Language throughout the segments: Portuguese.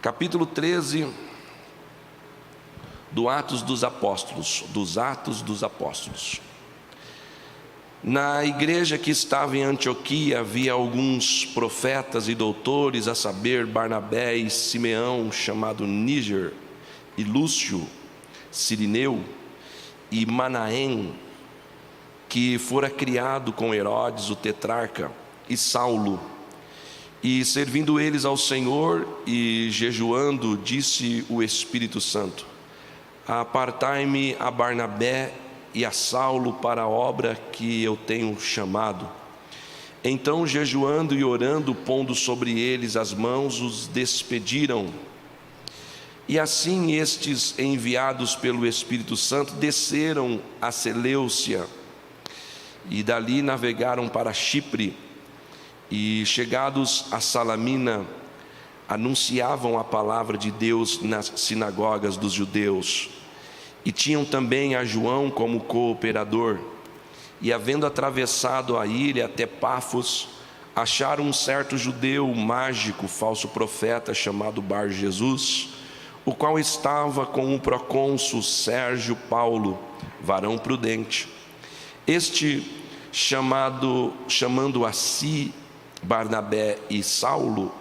capítulo 13 do Atos dos Apóstolos, dos Atos dos Apóstolos. Na igreja que estava em Antioquia havia alguns profetas e doutores, a saber, Barnabé e Simeão, chamado Níger, e Lúcio, Cirineu e Manaém, que fora criado com Herodes, o tetrarca, e Saulo. E servindo eles ao Senhor e jejuando, disse o Espírito Santo: apartai-me a Barnabé e a Saulo para a obra que eu tenho chamado. Então, jejuando e orando, pondo sobre eles as mãos, os despediram. E assim estes, enviados pelo Espírito Santo, desceram a Seleucia e dali navegaram para Chipre, e chegados a Salamina, anunciavam a palavra de Deus nas sinagogas dos judeus. E tinham também a João como cooperador. E havendo atravessado a ilha até Pafos, acharam um certo judeu mágico, falso profeta, chamado Bar-Jesus, o qual estava com o procônsul Sérgio Paulo, varão prudente. Este, chamando a si Barnabé e Saulo,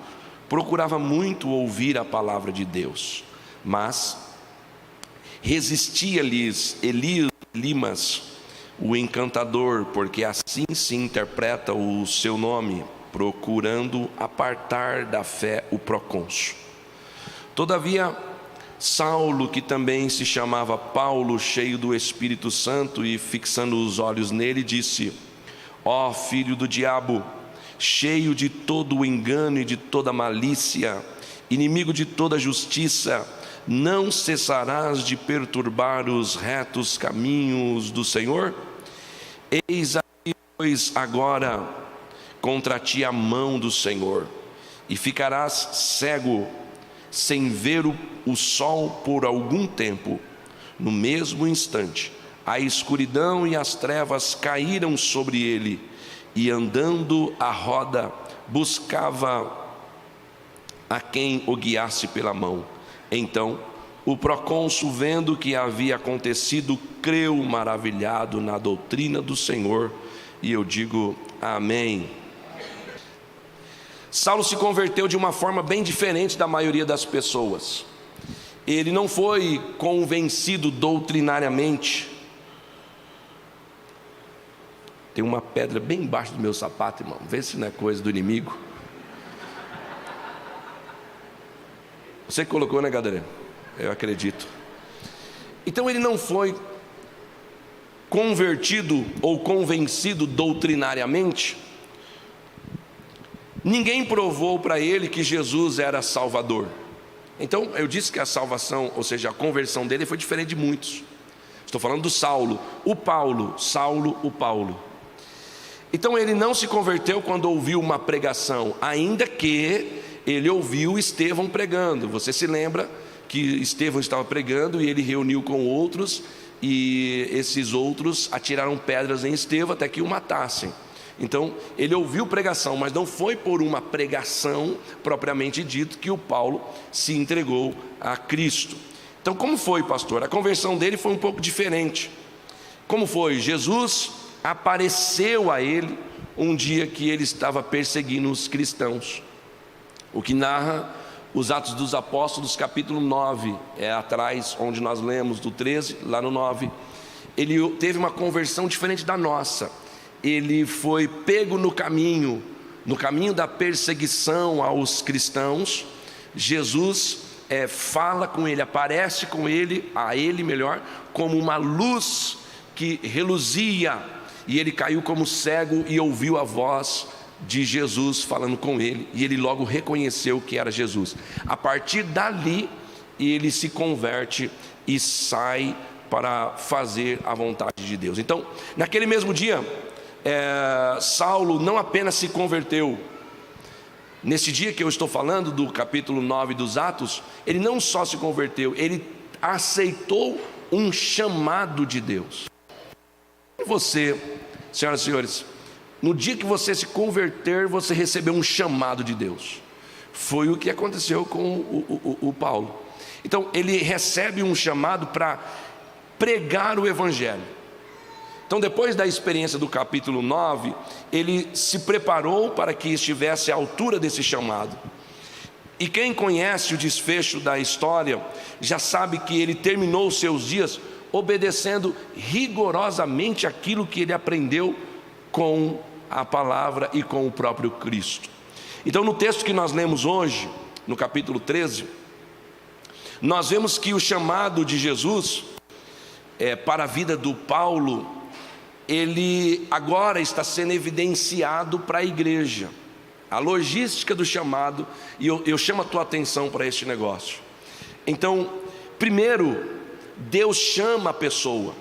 procurava muito ouvir a palavra de Deus, mas resistia-lhes Elimas, o encantador, porque assim se interpreta o seu nome, procurando apartar da fé o procônsul. Todavia, Saulo, que também se chamava Paulo, cheio do Espírito Santo e fixando os olhos nele, disse: ó filho do diabo, cheio de todo o engano e de toda malícia, inimigo de toda justiça, não cessarás de perturbar os retos caminhos do Senhor? Eis aí, pois, agora contra ti a mão do Senhor, e ficarás cego, sem ver o sol por algum tempo. No mesmo instante, a escuridão e as trevas caíram sobre ele, e andando à roda, buscava a quem o guiasse pela mão. Então, o procônsul, vendo o que havia acontecido, creu maravilhado na doutrina do Senhor, e eu digo amém. Saulo se converteu de uma forma bem diferente da maioria das pessoas. Ele não foi convencido doutrinariamente. Tem uma pedra bem embaixo do meu sapato, irmão. Vê se não é coisa do inimigo. Você que colocou, né, Gadareno? Eu acredito. Então ele não foi convertido ou convencido doutrinariamente. Ninguém provou para ele que Jesus era Salvador. Então eu disse que a salvação, ou seja, a conversão dele foi diferente de muitos. Estou falando do Saulo. O Paulo, Saulo, o Paulo. Então ele não se converteu quando ouviu uma pregação, ainda que ele ouviu Estevão pregando. Você se lembra que Estevão estava pregando e ele reuniu com outros, e esses outros atiraram pedras em Estevão até que o matassem. Então ele ouviu pregação, mas não foi por uma pregação propriamente dito que o Paulo se entregou a Cristo. Então como foi, pastor? A conversão dele foi um pouco diferente. Como foi? Jesus apareceu a ele um dia que ele estava perseguindo os cristãos. O que narra os Atos dos Apóstolos, capítulo 9, é atrás onde nós lemos do 13, lá no 9. Ele teve uma conversão diferente da nossa. Ele foi pego no caminho da perseguição aos cristãos. Jesus fala com ele, aparece com ele, a ele melhor, como uma luz que reluzia, e ele caiu como cego e ouviu a voz de Jesus falando com ele, e ele logo reconheceu que era Jesus. A partir dali ele se converte e sai para fazer a vontade de Deus. Então, naquele mesmo dia, Saulo não apenas se converteu. Nesse dia que eu estou falando, do capítulo 9 dos Atos, ele não só se converteu, ele aceitou um chamado de Deus. E você, senhoras e senhores, no dia que você se converter, você recebeu um chamado de Deus. Foi o que aconteceu com o Paulo. Então ele recebe um chamado para pregar o Evangelho. Então, depois da experiência do capítulo 9, ele se preparou para que estivesse à altura desse chamado. E quem conhece o desfecho da história já sabe que ele terminou os seus dias obedecendo rigorosamente aquilo que ele aprendeu com a palavra e com o próprio Cristo. Então, no texto que nós lemos hoje, no capítulo 13, nós vemos que o chamado de Jesus para a vida do Paulo, ele agora está sendo evidenciado para a igreja. A logística do chamado, e eu chamo a tua atenção para este negócio. Então, primeiro, Deus chama a pessoa.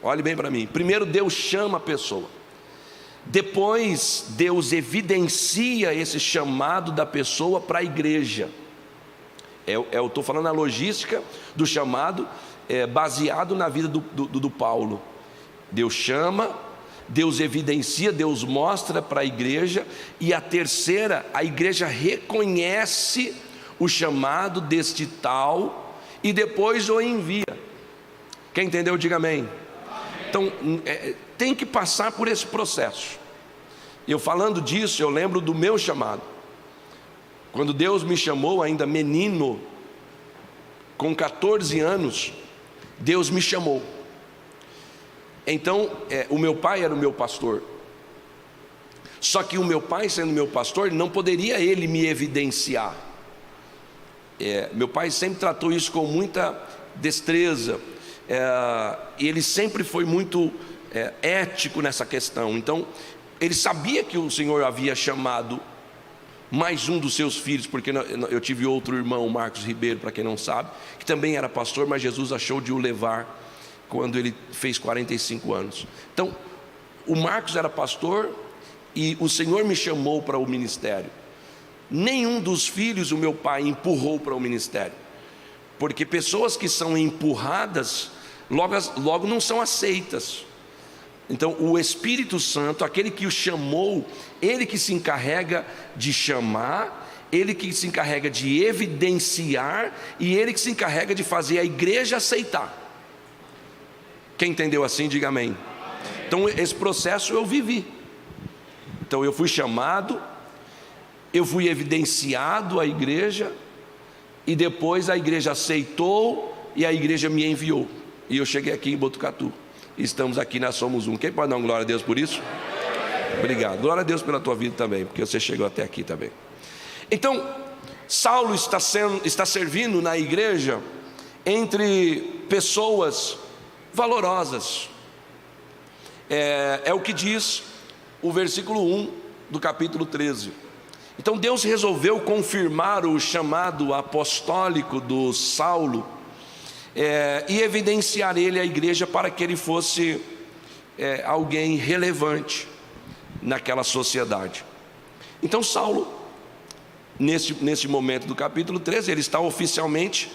Olhe bem para mim. Primeiro, Deus chama a pessoa. Depois, Deus evidencia esse chamado da pessoa para a igreja. Eu estou falando a logística do chamado, baseado na vida do Paulo. Deus chama, Deus evidencia, Deus mostra para a igreja. E a terceira, a igreja reconhece o chamado deste tal e depois o envia. Quem entendeu, diga amém. Então, tem que passar por esse processo. Eu falando disso, eu lembro do meu chamado. Quando Deus me chamou, ainda menino, com 14 anos, Deus me chamou. Então, o meu pai era o meu pastor. Só que o meu pai, sendo meu pastor, não poderia ele me evidenciar. Meu pai sempre tratou isso com muita destreza. E ele sempre foi muito ético nessa questão. Então, ele sabia que o Senhor havia chamado mais um dos seus filhos, porque eu tive outro irmão, Marcos Ribeiro, para quem não sabe, que também era pastor, mas Jesus achou de o levar quando ele fez 45 anos. Então, o Marcos era pastor e o Senhor me chamou para o ministério. Nenhum dos filhos o meu pai empurrou para o ministério, porque pessoas que são empurradas, logo não são aceitas. Então, o Espírito Santo, aquele que o chamou, ele que se encarrega de chamar, ele que se encarrega de evidenciar, e ele que se encarrega de fazer a igreja aceitar. Quem entendeu assim, diga amém. Então, esse processo eu vivi. Então, eu fui chamado, eu fui evidenciado à igreja, e depois a igreja aceitou, e a igreja me enviou. E eu cheguei aqui em Botucatu. Estamos aqui na Somos Um. Quem pode dar uma glória a Deus por isso? Obrigado. Glória a Deus pela tua vida também, porque você chegou até aqui também. Então, Saulo está servindo na igreja entre pessoas valorosas. É o que diz o versículo 1 do capítulo 13. Então Deus resolveu confirmar o chamado apostólico do Saulo, e evidenciar ele à igreja para que ele fosse alguém relevante naquela sociedade. Então Saulo, nesse momento do capítulo 13, ele está oficialmente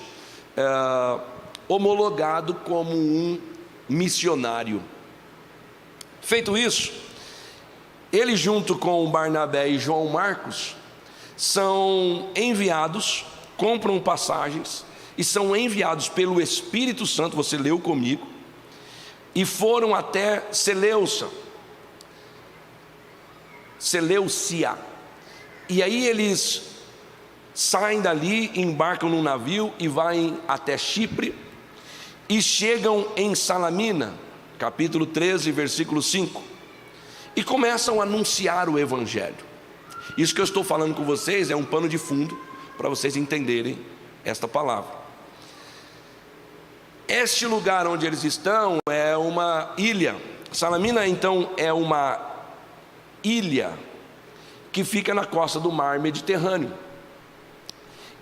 homologado como um missionário. Feito isso, ele junto com Barnabé e João Marcos são enviados, compram passagens e são enviados pelo Espírito Santo, você leu comigo, e foram até Seleucia, e aí eles saem dali, embarcam num navio e vão até Chipre, e chegam em Salamina, capítulo 13, versículo 5, e começam a anunciar o Evangelho. Isso que eu estou falando com vocês é um pano de fundo para vocês entenderem esta palavra. Este lugar onde eles estão é uma ilha. Salamina, então, é uma ilha que fica na costa do mar Mediterrâneo.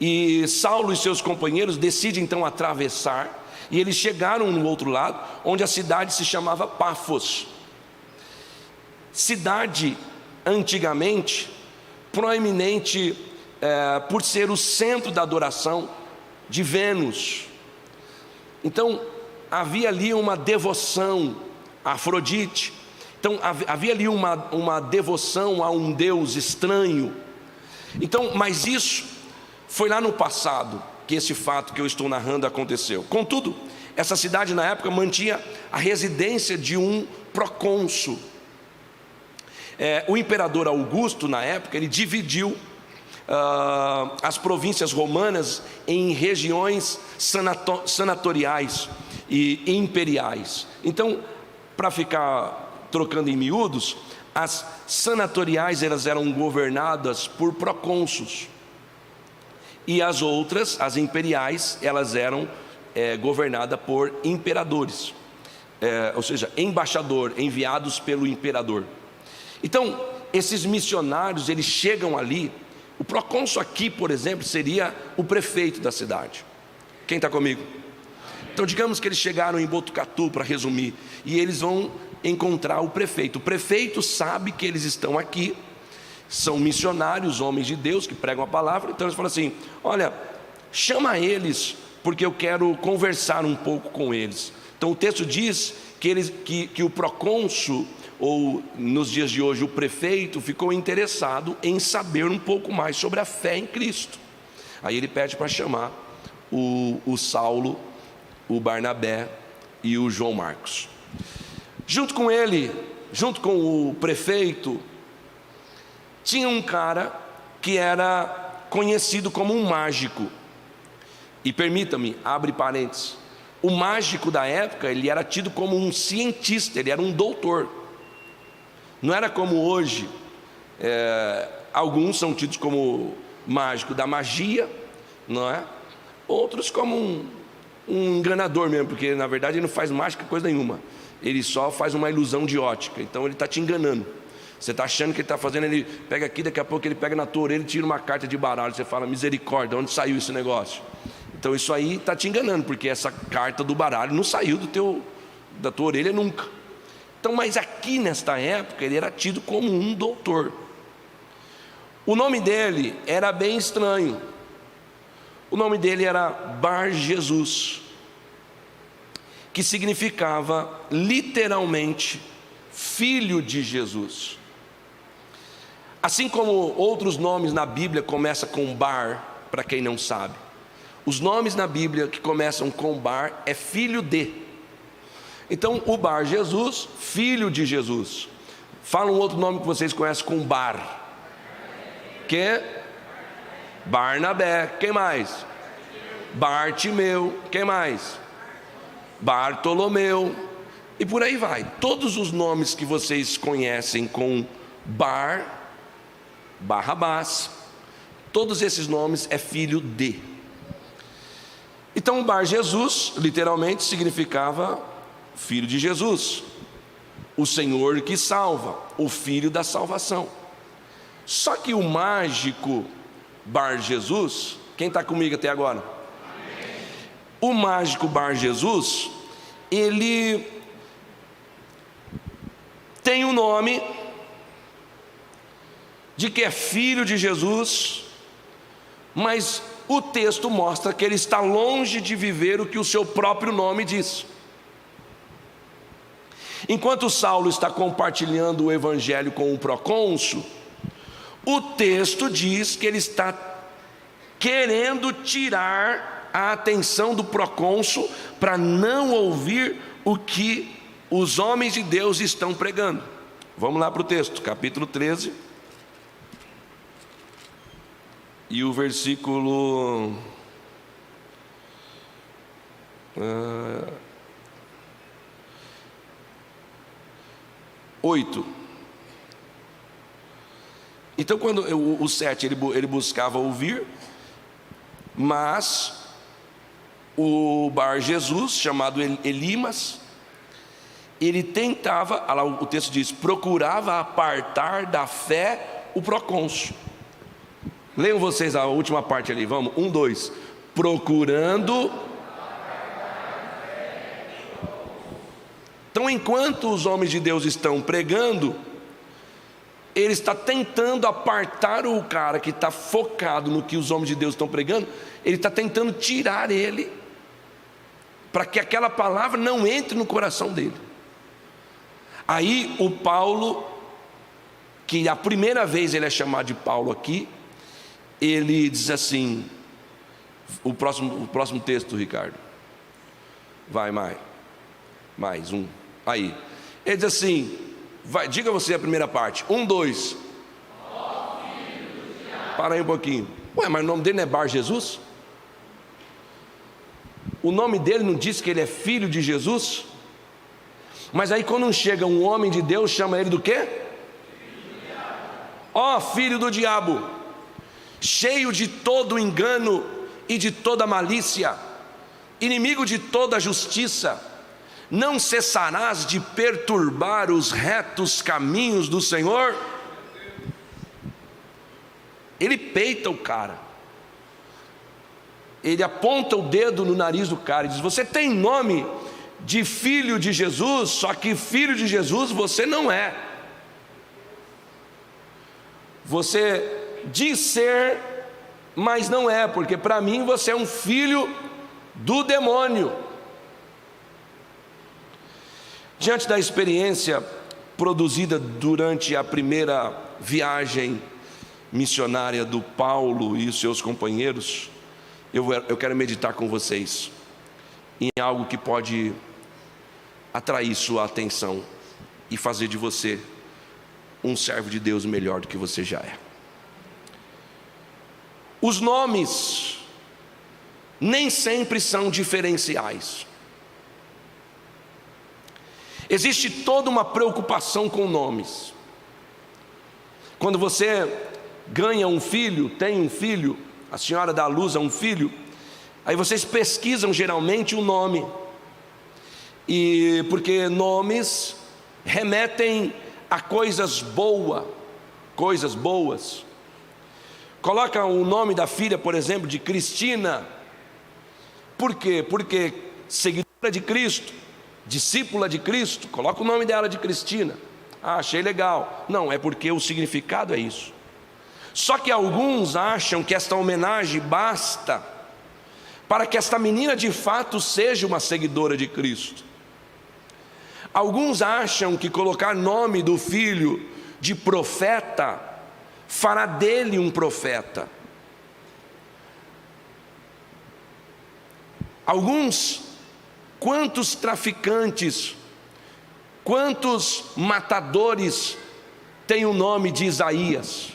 E Saulo e seus companheiros decidem então atravessar, e eles chegaram no outro lado, onde a cidade se chamava Pafos. Cidade antigamente proeminente por ser o centro da adoração de Vênus. Então havia ali uma devoção a Afrodite. Então havia ali uma devoção a um Deus estranho. Então, mas isso Foi lá no passado que esse fato que eu estou narrando aconteceu. Contudo, essa cidade na época mantinha a residência de um procônsul. O imperador Augusto, na época, ele dividiu as províncias romanas em regiões sanatoriais e imperiais. Então, para ficar trocando em miúdos, as sanatoriais elas eram governadas por procônsulos, e as outras, as imperiais, elas eram governadas por imperadores, ou seja, embaixador, enviados pelo imperador. Então, esses missionários, eles chegam ali. O procônsul aqui, por exemplo, seria o prefeito da cidade. Quem está comigo? Então, digamos que eles chegaram em Botucatu, para resumir, e eles vão encontrar o prefeito. O prefeito sabe que eles estão aqui, são missionários, homens de Deus que pregam a palavra. Então eles falam assim: olha, chama eles, porque eu quero conversar um pouco com eles. Então o texto diz que o procônsul, ou nos dias de hoje o prefeito, ficou interessado em saber um pouco mais sobre a fé em Cristo. Aí ele pede para chamar o Saulo, o Barnabé e o João Marcos. Junto com ele, junto com o prefeito, tinha um cara que era conhecido como um mágico. E permita-me, abre parênteses, o mágico da época, ele era tido como um cientista, ele era um doutor. Não era como hoje, alguns são tidos como mágico da magia, não é? Outros como um enganador mesmo, porque na verdade ele não faz mágica coisa nenhuma, ele só faz uma ilusão de ótica. Então ele está te enganando. Você está achando que ele está fazendo, ele pega aqui, daqui a pouco ele pega na tua orelha e tira uma carta de baralho. Você fala: misericórdia, onde saiu esse negócio? Então isso aí está te enganando, porque essa carta do baralho não saiu da tua orelha nunca. Então, mas aqui nesta época ele era tido como um doutor. O nome dele era bem estranho. O nome dele era Bar Jesus, que significava literalmente filho de Jesus. Assim como outros nomes na Bíblia começam com Bar, para quem não sabe, os nomes na Bíblia que começam com Bar é filho de. Então o Bar Jesus, filho de Jesus. Fala um outro nome que vocês conhecem com Bar. Que é Barnabé. Quem mais? Bartimeu. Quem mais? Bartolomeu. E por aí vai. Todos os nomes que vocês conhecem com Bar, Barrabás, todos esses nomes é filho de. Então Bar Jesus literalmente significava filho de Jesus, o Senhor que salva, o filho da salvação. Só que o mágico Bar Jesus, quem está comigo até agora? Amém. O mágico Bar Jesus, ele tem o nome de que é filho de Jesus, mas o texto mostra que ele está longe de viver o que o seu próprio nome diz. Enquanto Saulo está compartilhando o evangelho com o procônsul, o texto diz que ele está querendo tirar a atenção do procônsul para não ouvir o que os homens de Deus estão pregando. Vamos lá para o texto, capítulo 13, e o versículo 8. Então quando o 7 ele buscava ouvir, mas o Bar Jesus, chamado Elimas, ele tentava, lá o texto diz, procurava apartar da fé o procônsul. Leiam vocês a última parte ali, vamos, 1, 2. Procurando. Então, enquanto os homens de Deus estão pregando, ele está tentando apartar o cara que está focado no que os homens de Deus estão pregando. Ele está tentando tirar ele, para que aquela palavra não entre no coração dele. Aí o Paulo, que a primeira vez ele é chamado de Paulo aqui, ele diz assim: O próximo texto, Ricardo. Vai, mais um. Aí. Ele diz assim, diga você a primeira parte. 1, 2. Para aí um pouquinho. Ué, mas o nome dele não é Bar Jesus? O nome dele não diz que ele é filho de Jesus? Mas aí quando chega um homem de Deus, chama ele do quê? Ó, filho do diabo, cheio de todo engano e de toda malícia, inimigo de toda justiça, não cessarás de perturbar os retos caminhos do Senhor? Ele peita o cara, ele aponta o dedo no nariz do cara e diz: você tem nome de filho de Jesus, só que filho de Jesus você não é. Você diz ser, mas não é, porque para mim você é um filho do demônio. Diante da experiência produzida durante a primeira viagem missionária do Paulo e os seus companheiros, eu quero meditar com vocês em algo que pode atrair sua atenção e fazer de você um servo de Deus melhor do que você já é. Os nomes nem sempre são diferenciais. Existe toda uma preocupação com nomes. Quando você ganha um filho, tem um filho, a senhora dá à luz a um filho, aí vocês pesquisam geralmente o nome. E porque nomes remetem a coisas boas. Coloca o nome da filha, por exemplo, de Cristina. Por quê? Porque seguidora de Cristo, discípula de Cristo, coloca o nome dela de Cristina. Ah, achei legal. Não, é porque o significado é isso. Só que alguns acham que esta homenagem basta para que esta menina de fato seja uma seguidora de Cristo. Alguns acham que colocar nome do filho de profeta fará dele um profeta. Quantos traficantes, quantos matadores têm o nome de Isaías?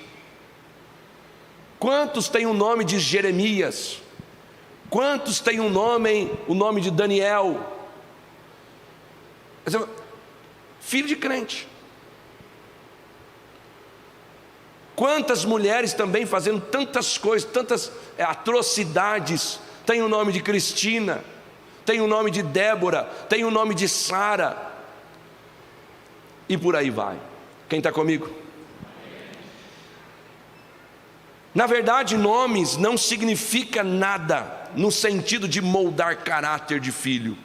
Quantos têm o nome de Jeremias? Quantos têm o nome de Daniel? Filho de crente. Quantas mulheres também fazendo tantas coisas, tantas atrocidades, tem o nome de Cristina, tem o nome de Débora, tem o nome de Sara, e por aí vai. Quem está comigo? Na verdade, nomes não significa nada no sentido de moldar caráter de filho.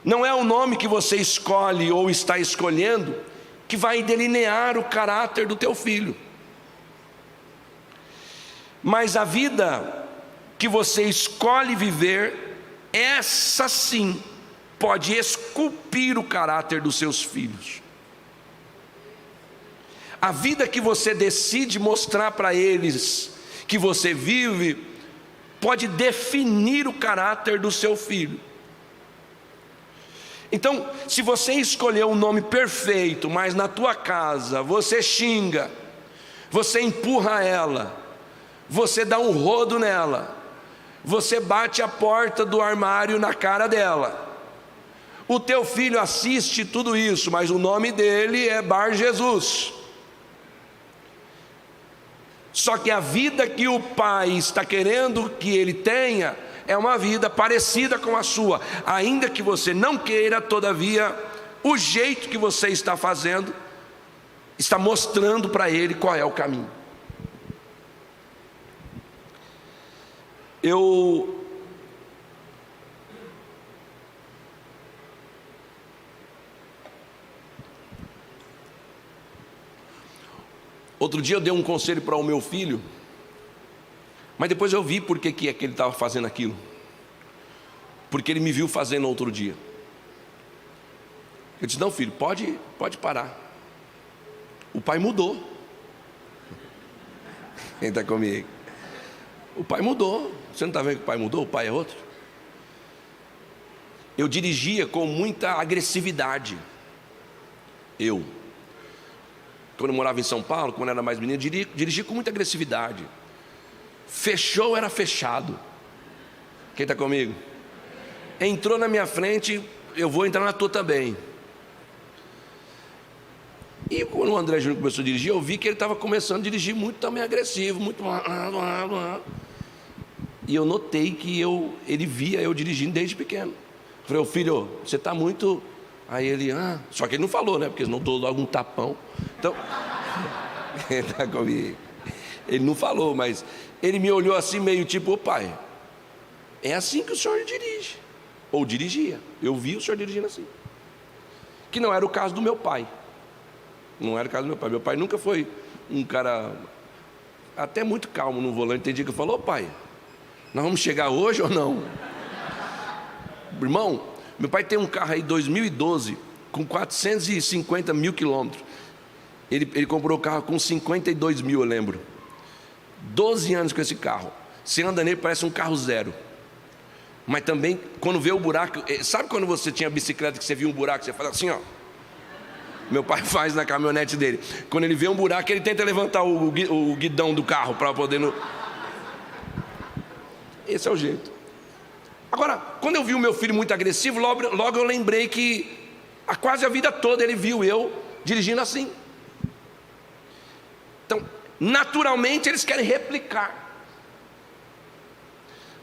Não é o nome que você escolhe ou está escolhendo que vai delinear o caráter do teu filho. Mas a vida que você escolhe viver, essa sim pode esculpir o caráter dos seus filhos. A vida que você decide mostrar para eles que você vive, pode definir o caráter do seu filho. Então, se você escolher um nome perfeito, mas na tua casa você xinga, você empurra ela, você dá um rodo nela, você bate a porta do armário na cara dela, o teu filho assiste tudo isso, mas o nome dele é Bar Jesus. Só que a vida que o pai está querendo que ele tenha é uma vida parecida com a sua, ainda que você não queira. Todavia, o jeito que você está fazendo está mostrando para ele qual é o caminho. Outro dia eu dei um conselho para o meu filho, mas depois eu vi por que é que ele estava fazendo aquilo. Porque ele me viu fazendo outro dia. Eu disse: não, filho, pode parar. O pai mudou. Quem está comigo? O pai mudou. Você não está vendo que o pai mudou? O pai é outro. Eu dirigia com muita agressividade. Quando eu morava em São Paulo, quando eu era mais menino, dirigia com muita agressividade. Fechou, era fechado. Quem está comigo? Entrou na minha frente, eu vou entrar na tua também. E quando o André Júnior começou a dirigir, eu vi que ele estava começando a dirigir muito também agressivo, muito... E eu notei que ele via eu dirigindo desde pequeno. Eu falei, filho, você está muito... Aí ele, só que ele não falou, né? Porque senão dou logo um tapão. Então, ele tá comigo. Ele não falou, mas ele me olhou assim meio tipo, ô pai, é assim que o senhor dirige. Ou dirigia. Eu vi o senhor dirigindo assim. Que não era o caso do meu pai. Não era o caso do meu pai. Meu pai nunca foi um cara até muito calmo no volante. Tem dia que eu falo, ô pai, nós vamos chegar hoje ou não? Irmão, meu pai tem um carro aí 2012 com 450 mil quilômetros. Ele comprou o carro com 52 mil, eu lembro. 12 anos com esse carro. Você anda nele, parece um carro zero. Mas também, quando vê o buraco... Sabe quando você tinha bicicleta que você via um buraco, você faz assim, ó? Meu pai faz na caminhonete dele. Quando ele vê um buraco, ele tenta levantar o guidão do carro para poder... Esse é o jeito. Agora, quando eu vi o meu filho muito agressivo, logo eu lembrei que quase a vida toda ele viu eu dirigindo assim. Então, naturalmente eles querem replicar.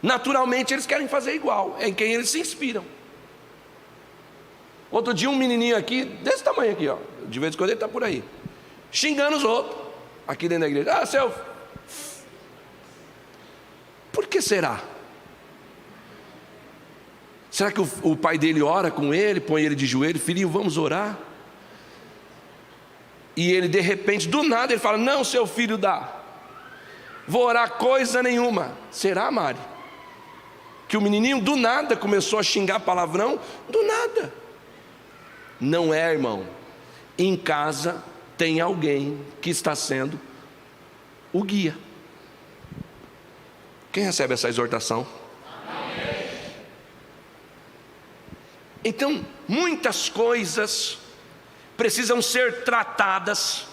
Naturalmente eles querem fazer igual. É em quem eles se inspiram. Outro dia um menininho aqui, desse tamanho aqui, ó, de vez em quando ele está por aí, xingando os outros, aqui dentro da igreja. Seu... Por que será? Será que o pai dele ora com ele, põe ele de joelho, filhinho, vamos orar? E ele de repente, do nada, ele fala, não, seu filho dá, vou orar coisa nenhuma. Será, Mari? Que o menininho do nada começou a xingar palavrão? Do nada. Não é, irmão. Em casa tem alguém que está sendo o guia. Quem recebe essa exortação? Amém. Então, muitas coisas precisam ser tratadas,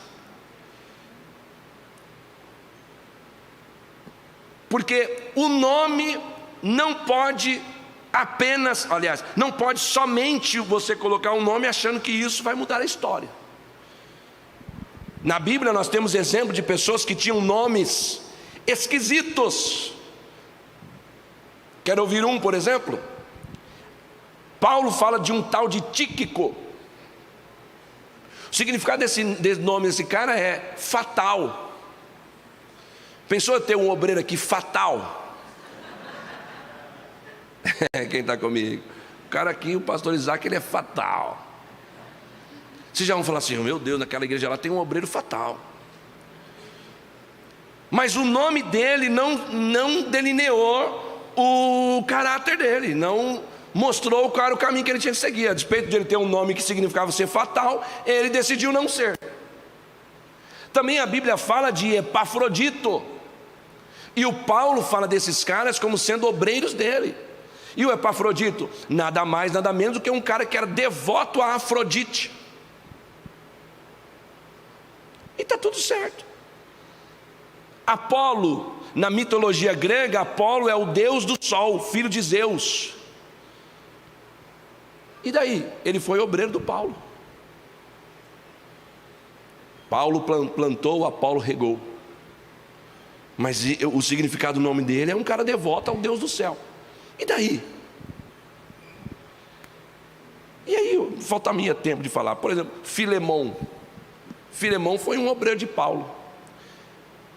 porque o nome não pode apenas, aliás, não pode somente você colocar um nome achando que isso vai mudar a história. Na Bíblia nós temos exemplo de pessoas que tinham nomes esquisitos. Quer ouvir um, por exemplo? Paulo fala de um tal de Tíquico. O significado desse nome desse cara é fatal. Pensou em ter um obreiro aqui fatal? Quem está comigo? O cara aqui, o pastor Isaac, ele é fatal. Vocês já vão falar assim, meu Deus, naquela igreja lá tem um obreiro fatal. Mas o nome dele não delineou o caráter dele, não mostrou qual era o caminho que ele tinha que seguir. A despeito de ele ter um nome que significava ser fatal, ele decidiu não ser. Também a Bíblia fala de Epafrodito, e o Paulo fala desses caras como sendo obreiros dele. E o Epafrodito, nada mais, nada menos do que um cara que era devoto a Afrodite. E está tudo certo. Apolo, na mitologia grega, Apolo é o deus do sol, filho de Zeus. E daí? Ele foi obreiro do Paulo. Paulo plantou, Apolo regou. Mas o significado do nome dele é um cara devoto ao Deus do céu. E daí? E aí, falta-me tempo de falar. Por exemplo, Filemão. Filemão foi um obreiro de Paulo.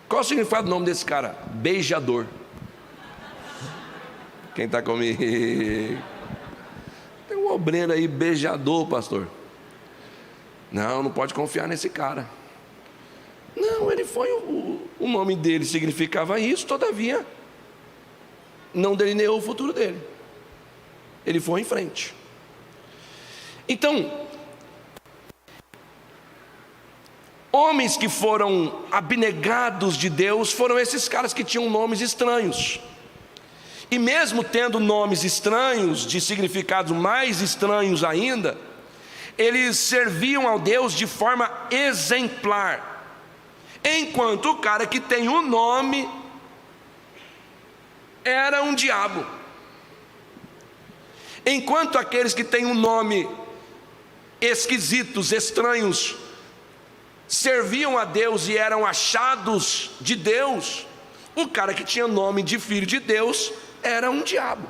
Qual o significado do nome desse cara? Beijador. Quem está comigo? Tem um obreiro aí, beijador, pastor. Não pode confiar nesse cara. Não, ele foi, o nome dele significava isso, todavia não delineou o futuro dele. Ele foi em frente. Então, Homens que foram abnegados de Deus foram esses caras que tinham nomes estranhos. E mesmo tendo nomes estranhos, de significados mais estranhos ainda, eles serviam ao Deus de forma exemplar. Enquanto o cara que tem um nome era um diabo. Enquanto aqueles que têm um nome esquisitos, estranhos, serviam a Deus e eram achados de Deus, o cara que tinha nome de filho de Deus era um diabo.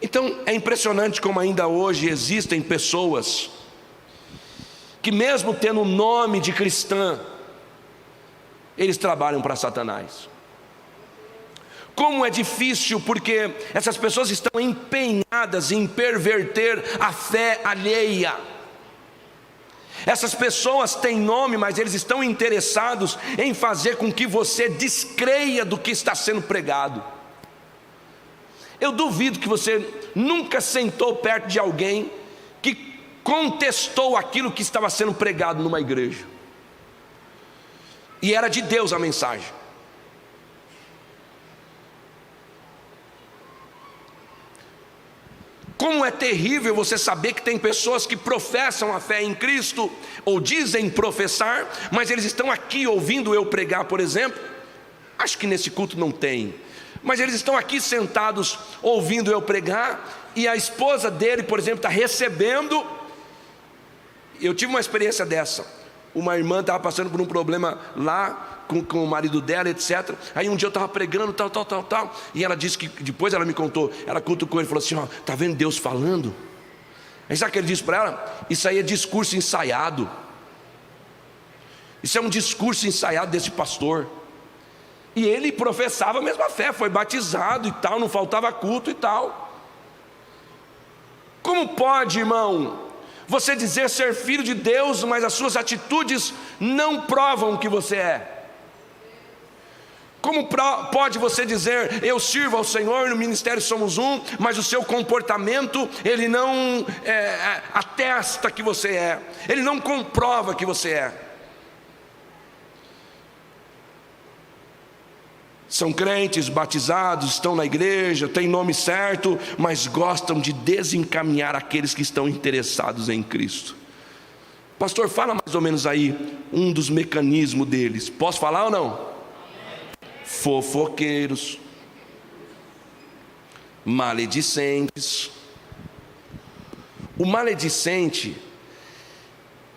Então é impressionante como ainda hoje existem pessoas que, mesmo tendo o nome de cristã, eles trabalham para Satanás. Como é difícil, porque essas pessoas estão empenhadas em perverter a fé alheia. Essas pessoas têm nome, mas eles estão interessados em fazer com que você descreia do que está sendo pregado. Eu duvido que você nunca sentou perto de alguém que contestou aquilo que estava sendo pregado numa igreja, e era de Deus a mensagem. Como é terrível você saber que tem pessoas que professam a fé em Cristo, ou dizem professar, mas eles estão aqui ouvindo eu pregar, por exemplo. Acho que nesse culto não tem, mas eles estão aqui sentados ouvindo eu pregar, e a esposa dele, por exemplo, está recebendo. Eu tive uma experiência dessa. Uma irmã estava passando por um problema lá com o marido dela, etc. Aí um dia eu estava pregando, tal, e ela disse que, depois ela me contou, ela cutucou ele e falou assim: ó, tá vendo Deus falando? Aí sabe o que ele disse para ela? Isso aí é discurso ensaiado. Isso é um discurso ensaiado desse pastor. E ele professava a mesma fé, foi batizado e tal, não faltava culto e tal. Como pode, irmão, você dizer ser filho de Deus, mas as suas atitudes não provam que você é? Como pode você dizer eu sirvo ao Senhor, no ministério somos um, mas o seu comportamento ele não atesta que você é, ele não comprova que você é? São crentes, batizados, estão na igreja, têm nome certo, mas gostam de desencaminhar aqueles que estão interessados em Cristo. Pastor, fala mais ou menos aí um dos mecanismos deles. Posso falar ou não? Fofoqueiros, maledicentes. O maledicente,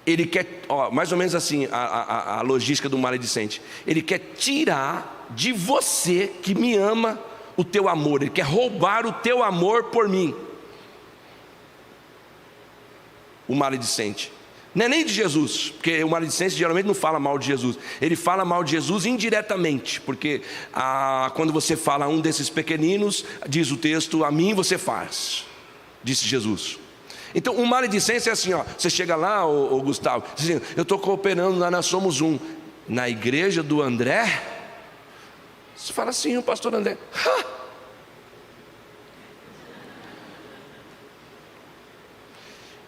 ele quer, mais ou menos assim, a logística do maledicente, ele quer tirar de você que me ama o teu amor, ele quer roubar o teu amor por mim. O maledicente não é nem de Jesus, porque o maledicente geralmente não fala mal de Jesus, ele fala mal de Jesus indiretamente, porque quando você fala a um desses pequeninos, diz o texto, a mim você faz, disse Jesus. Então o maledicente é assim, você chega lá, ô Gustavo, diz assim, eu estou cooperando lá na Somos Um, na igreja do André. Você fala assim, o pastor André,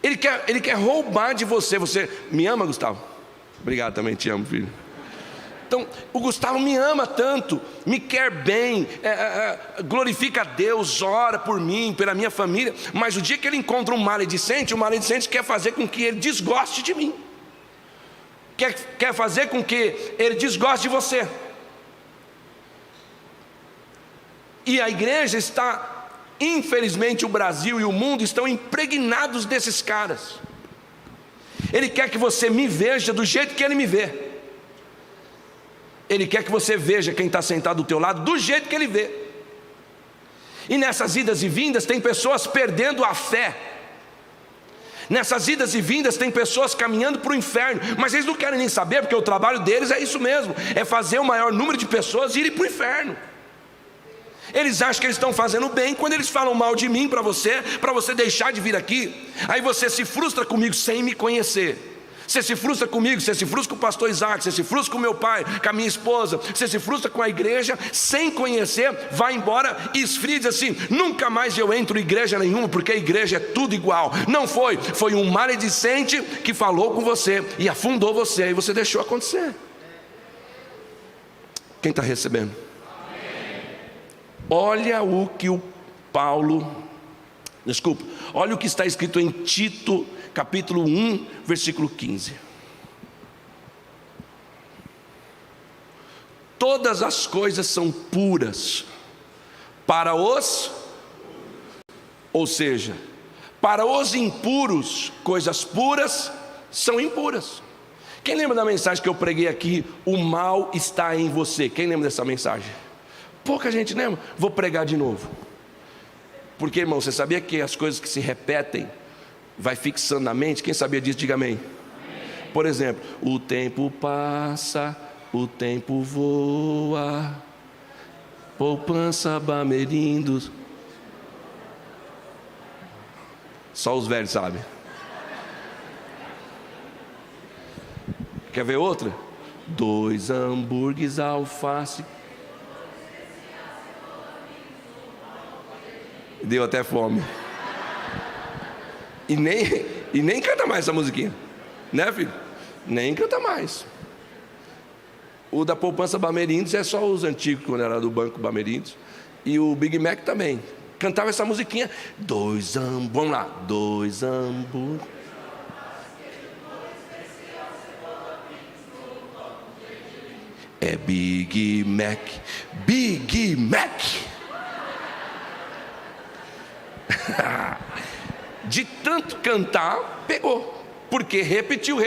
Ele quer roubar de você. Você me ama, Gustavo? Obrigado, também te amo, filho. Então, o Gustavo me ama tanto, me quer bem, glorifica a Deus, ora por mim, pela minha família, mas o dia que ele encontra um maledicente, o maledicente quer fazer com que ele desgoste de mim, quer fazer com que ele desgoste de você. E a igreja está, infelizmente o Brasil e o mundo estão impregnados desses caras. Ele quer que você me veja do jeito que ele me vê. Ele quer que você veja quem está sentado do teu lado do jeito que ele vê. E nessas idas e vindas tem pessoas perdendo a fé. Nessas idas e vindas tem pessoas caminhando para o inferno, mas eles não querem nem saber, porque o trabalho deles é isso mesmo, é fazer o maior número de pessoas irem para o inferno. Eles acham que eles estão fazendo bem quando eles falam mal de mim para você deixar de vir aqui. Aí você se frustra comigo sem me conhecer. Você se frustra comigo, você se frustra com o pastor Isaac, você se frustra com meu pai, com a minha esposa, você se frustra com a igreja, sem conhecer, vai embora e esfria e diz assim: nunca mais eu entro em igreja nenhuma, porque a igreja é tudo igual. Não foi, foi um maledicente que falou com você e afundou você, e você deixou acontecer. Quem está recebendo? Olha o que olha o que está escrito em Tito, capítulo 1, versículo 15. Todas as coisas são puras para os, ou seja, para os impuros, coisas puras são impuras. Quem lembra da mensagem que eu preguei aqui? O mal está em você. Quem lembra dessa mensagem? Pouca gente lembra. Vou pregar de novo. Porque, irmão, você sabia que as coisas que se repetem vai fixando na mente? Quem sabia disso, diga amém. Por exemplo, o tempo passa, o tempo voa, poupança, bamerindos. Só os velhos sabem. Quer ver outra? 2 hambúrgueres, alface. Deu até fome. E nem canta mais essa musiquinha, né, filho? Nem canta mais. O da poupança Bamerindos é só os antigos, quando era do Banco Bamerindos. E o Big Mac também. Cantava essa musiquinha. 2 hambúrgueres. Vamos lá. 2 hambúrgueres. É Big Mac. Big Mac. De tanto cantar, pegou. Porque repetiu.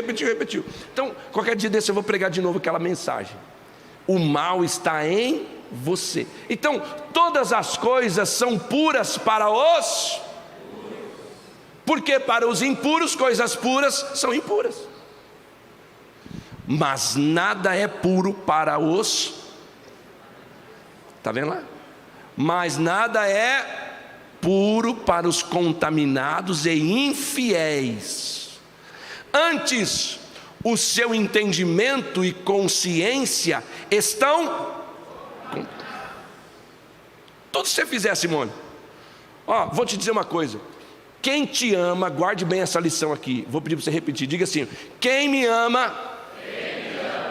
Então, qualquer dia desse eu vou pregar de novo aquela mensagem. O mal está em você. Então, todas as coisas são puras para os... Porque para os impuros, coisas puras são impuras. Mas nada é puro para os... Está vendo lá? Mas nada é puro para os contaminados e infiéis. Antes, o seu entendimento e consciência estão... Tudo que você fizer, Simone. Vou te dizer uma coisa. Quem te ama, guarde bem essa lição aqui. Vou pedir para você repetir. Diga assim: quem me ama,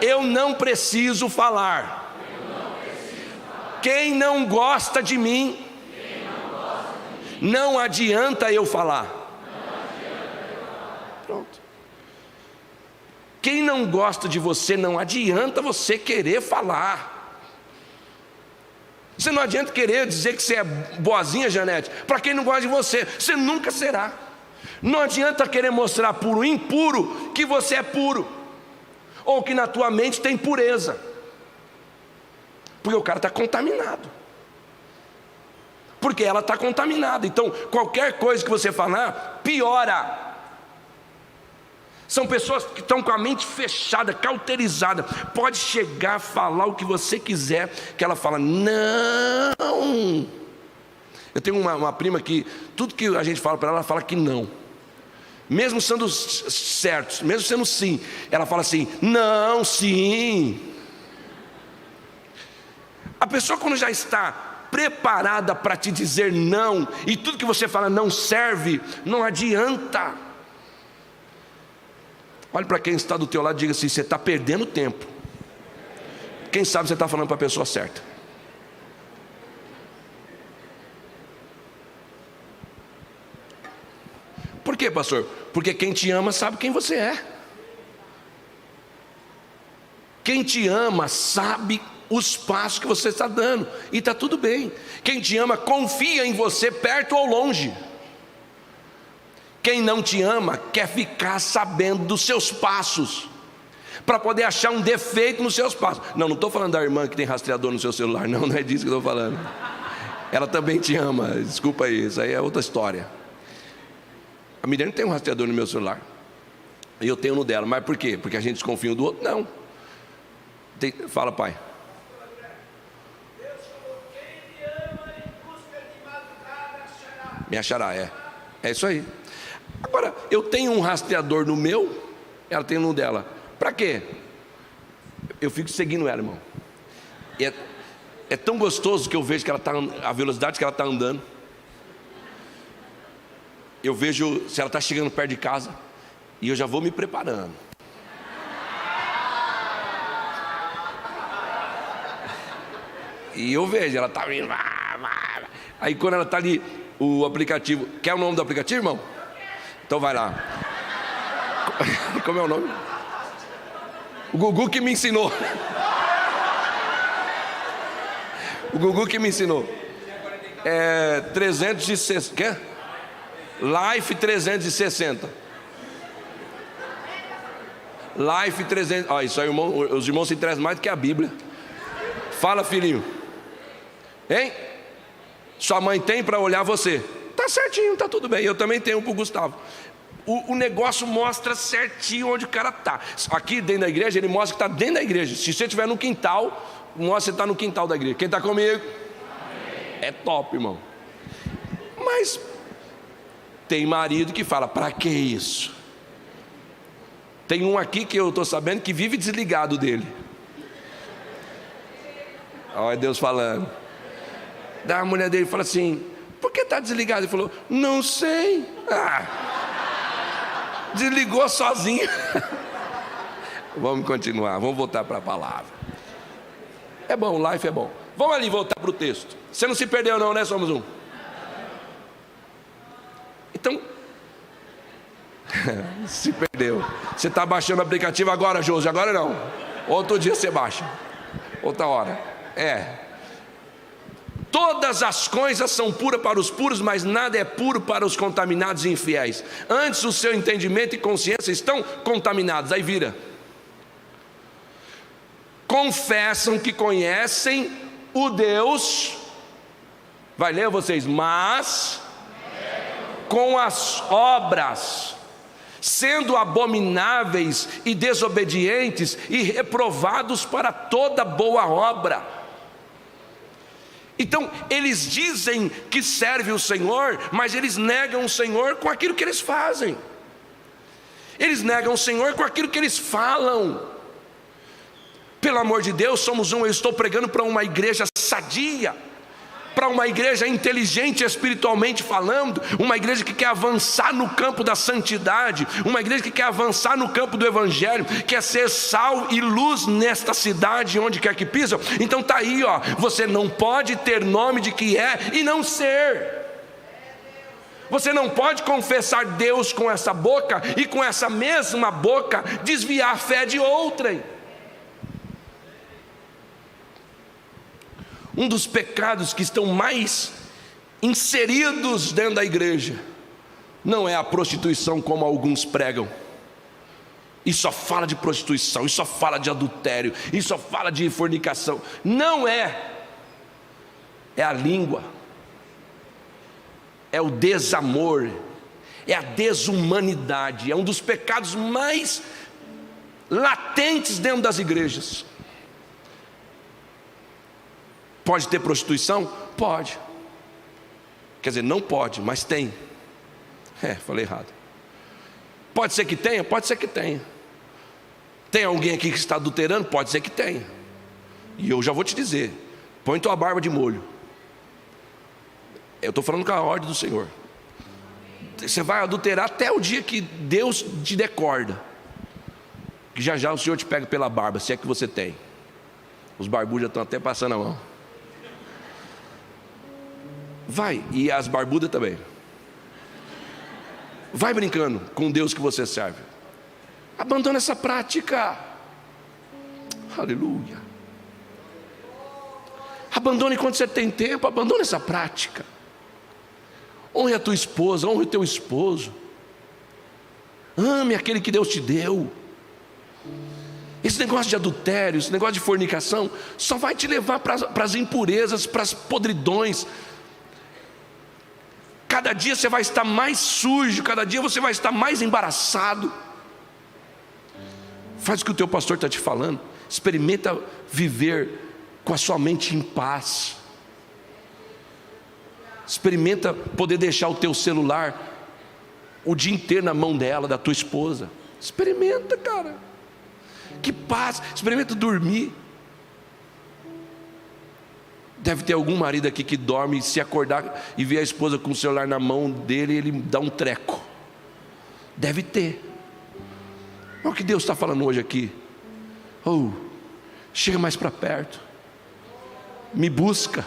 eu não preciso falar. Quem não gosta de mim, não adianta eu falar. Pronto. Quem não gosta de você, não adianta você querer falar. Você não adianta querer dizer que você é boazinha, Janete. Para quem não gosta de você, você nunca será. Não adianta querer mostrar para o impuro que você é puro, ou que na tua mente tem pureza, porque o cara está contaminado. Porque ela está contaminada. Então, qualquer coisa que você falar, piora. São pessoas que estão com a mente fechada, cauterizada. Pode chegar a falar o que você quiser, que ela fala, não. Eu tenho uma prima que, tudo que a gente fala para ela fala que não. Mesmo sendo certo, mesmo sendo sim, ela fala assim, não, sim. A pessoa, quando já está preparada para te dizer não, e tudo que você fala não serve, não adianta. Olhe para quem está do teu lado e diga assim: você está perdendo tempo. Quem sabe você está falando para a pessoa certa. Por quê, pastor? Porque quem te ama sabe quem você é. Quem te ama sabe os passos que você está dando, e está tudo bem. Quem te ama confia em você, perto ou longe. Quem não te ama quer ficar sabendo dos seus passos, para poder achar um defeito nos seus passos. Não estou falando da irmã que tem rastreador no seu celular, não é disso que eu estou falando. Ela também te ama, desculpa aí, isso aí é outra história. A Miriam tem um rastreador no meu celular, e eu tenho no dela. Mas por quê? Porque a gente desconfia um do outro? Não. Fala, pai. Me achará, é isso aí. Agora, eu tenho um rastreador no meu, ela tem no dela. Para quê? Eu fico seguindo ela, irmão. E é tão gostoso que eu vejo que ela está, a velocidade que ela está andando. Eu vejo se ela está chegando perto de casa e eu já vou me preparando. E eu vejo, ela está vindo. Aí quando ela está ali, o aplicativo. Quer o nome do aplicativo, irmão? Então vai lá. Como é o nome? O Gugu que me ensinou. O Gugu que me ensinou. É 360. Quer? Life 360. Life 300. Ó, isso aí, irmão, os irmãos se interessam mais do que a Bíblia. Fala, filhinho. Hein? Sua mãe tem para olhar você. Tá certinho, tá tudo bem. Eu também tenho pro Gustavo. O negócio mostra certinho onde o cara tá. Aqui dentro da igreja, ele mostra que está dentro da igreja. Se você estiver no quintal, mostra que você está no quintal da igreja. Quem está comigo? É top, irmão. Mas tem marido que fala, para que isso? Tem um aqui que eu estou sabendo que vive desligado dele. Olha Deus falando. Da mulher dele fala assim, por que está desligado? Ele falou, não sei. Desligou sozinho. Vamos continuar, vamos voltar para a palavra. É bom, o life é bom. Vamos ali voltar para o texto. Você não se perdeu não, né? Somos um. Então, se perdeu. Você está baixando o aplicativo agora, Josi? Agora não. Outro dia você baixa. Outra hora. Todas as coisas são puras para os puros, mas nada é puro para os contaminados e infiéis. Antes o seu entendimento e consciência estão contaminados. Aí vira. Confessam que conhecem o Deus. Vai ler vocês. Mas com as obras, sendo abomináveis e desobedientes e reprovados para toda boa obra. Então, eles dizem que servem o Senhor, mas eles negam o Senhor com aquilo que eles fazem. Eles negam o Senhor com aquilo que eles falam. Pelo amor de Deus, somos um. Eu estou pregando para uma igreja sadia, para uma igreja inteligente espiritualmente falando, uma igreja que quer avançar no campo da santidade, uma igreja que quer avançar no campo do evangelho, quer ser sal e luz nesta cidade, onde quer que pisam. Então tá aí, ó, você não pode ter nome de que é e não ser. Você não pode confessar Deus com essa boca e com essa mesma boca desviar a fé de outrem. Um dos pecados que estão mais inseridos dentro da igreja não é a prostituição como alguns pregam. E só fala de prostituição, e só fala de adultério, e só fala de fornicação. Não é. É a língua. É o desamor. É a desumanidade. É um dos pecados mais latentes dentro das igrejas. Pode ter prostituição? Pode. Quer dizer, não pode, mas tem. Falei errado. Pode ser que tenha? Pode ser que tenha. Tem alguém aqui que está adulterando? Pode ser que tenha. E eu já vou te dizer, põe tua barba de molho. Eu estou falando com a ordem do Senhor. Você vai adulterar até o dia que Deus te dê corda. Que já já o Senhor te pega pela barba, se é que você tem. Os barbus já estão até passando a mão. Vai, e as barbudas também. Vai brincando com o Deus que você serve. Abandona essa prática. Aleluia. Abandone enquanto você tem tempo. Abandone essa prática. Honre a tua esposa, honre o teu esposo. Ame aquele que Deus te deu. Esse negócio de adultério, esse negócio de fornicação só vai te levar para as impurezas, para as podridões. Cada dia você vai estar mais sujo, cada dia você vai estar mais embaraçado. Faz o que o teu pastor está te falando. Experimenta viver com a sua mente em paz. Experimenta poder deixar o teu celular o dia inteiro na mão dela, da tua esposa. Experimenta, cara. Que paz. Experimenta dormir. Deve ter algum marido aqui que dorme e se acordar e vê a esposa com o celular na mão dele, ele dá um treco. Deve ter. Olha o que Deus está falando hoje aqui. Chega mais para perto. Me busca.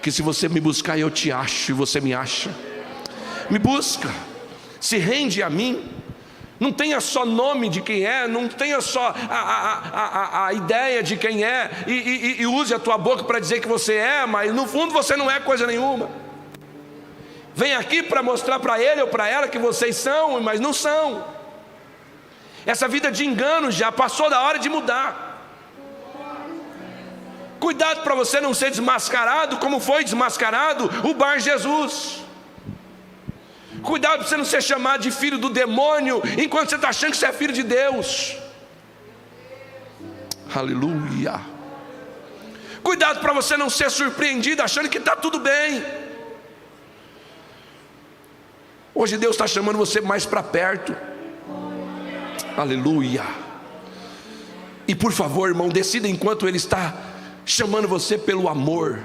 Que se você me buscar eu te acho e você me acha. Me busca. Se rende a mim. Não tenha só nome de quem é, não tenha só a ideia de quem é, e use a tua boca para dizer que você é, mas no fundo você não é coisa nenhuma. Vem aqui para mostrar para ele ou para ela que vocês são, mas não são. Essa vida de engano já passou da hora de mudar. Cuidado para você não ser desmascarado como foi desmascarado o Bar Jesus. Cuidado para você não ser chamado de filho do demônio, enquanto você está achando que você é filho de Deus. Aleluia. Cuidado para você não ser surpreendido achando que está tudo bem. Hoje Deus está chamando você mais para perto. Aleluia. E por favor, irmão, decida enquanto Ele está chamando você pelo amor.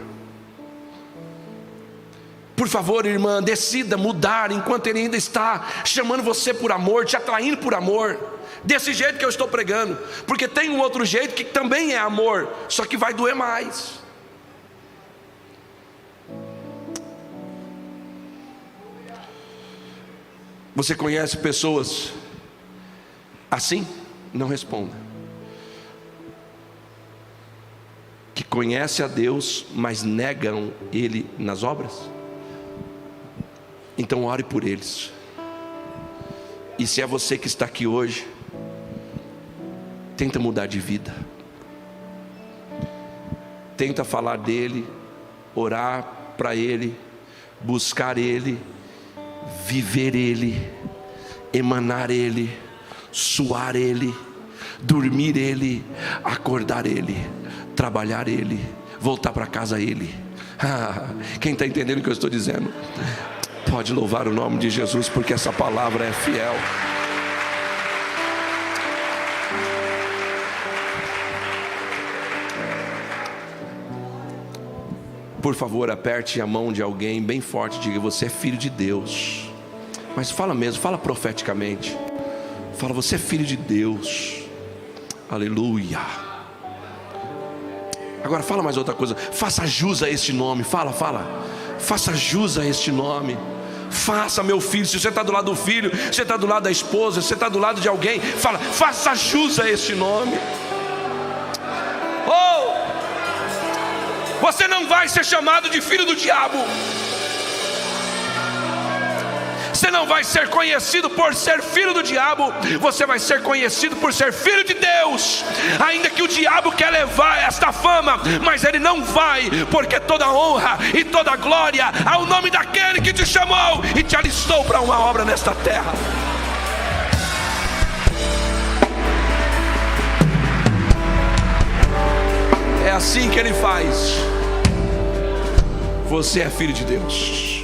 Por favor, irmã, decida mudar enquanto Ele ainda está chamando você por amor, te atraindo por amor. Desse jeito que eu estou pregando. Porque tem um outro jeito que também é amor, só que vai doer mais. Você conhece pessoas assim? Não responda. Que conhecem a Deus, mas negam Ele nas obras? Então ore por eles. E se é você que está aqui hoje, tenta mudar de vida. Tenta falar dele, orar para ele, buscar ele, viver ele, emanar ele, suar ele, dormir ele, acordar ele, trabalhar ele, voltar para casa ele. Quem está entendendo o que eu estou dizendo? Pode louvar o nome de Jesus, porque essa palavra é fiel. Por favor, aperte a mão de alguém bem forte e diga: você é filho de Deus. Mas fala mesmo, fala profeticamente. Fala: você é filho de Deus. Aleluia. Agora fala mais outra coisa. Faça jus a este nome. Fala. Faça jus a este nome. Faça, meu filho. Se você está do lado do filho, se você está do lado da esposa, se você está do lado de alguém, fala: faça jus a este nome. Você não vai ser chamado de filho do diabo. Você não vai ser conhecido por ser filho do diabo. Você vai ser conhecido por ser filho de Deus. Ainda que o diabo quer levar esta fama, mas ele não vai, porque toda honra e toda glória ao nome daquele que te chamou e te alistou para uma obra nesta terra. É assim que ele faz. Você é filho de Deus.